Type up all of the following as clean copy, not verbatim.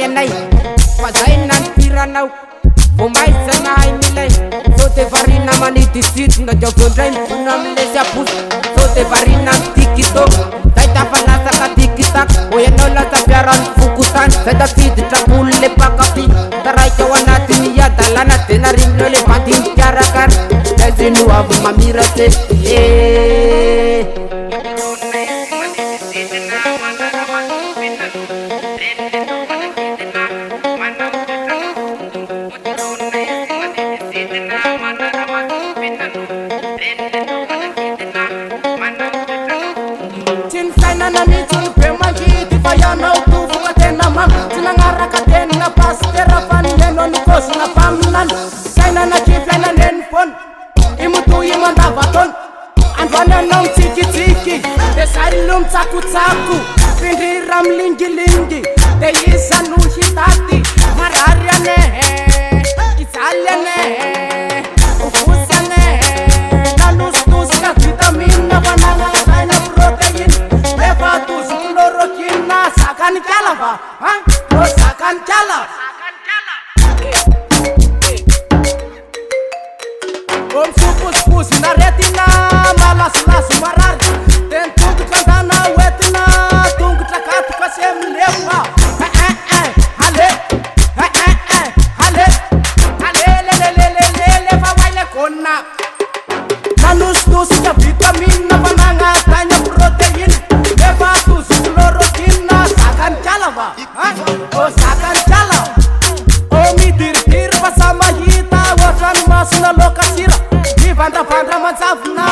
anay fa zay nantiranao vo maizanahay milay sao de varina manidisidina de avondray mitona amile sy aposy sao de varina amty tiktok zay tafalasaka tiktak o ianao lasapiarany fokotany zay tafiditra-bolo le pakapi taraika ao anatiny iadalana de narimileo le bandiny karakara zay zay no avy mamirate Tsaku pindira mlingilingi de isanu hitati marariane italiane ufusane nalustus na vitamina banana na protein levatus chloroquine sakan kalava sakan kala om supus pus na retina malas las marar tentu kandana wetina tungu takatu kwa semlepa hale le fa waile konna nanus tus ya vitamina bananga tanya protein levatus chloroquine sakan kalava sakan kala o midir pasama hita watan masna lokasira divanda vandra manzavna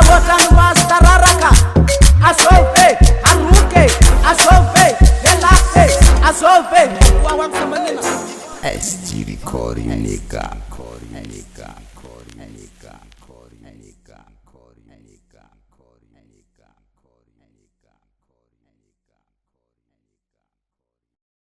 watan mas tararaka asove aruke asove relaxe asove wawam samanena estiri korinika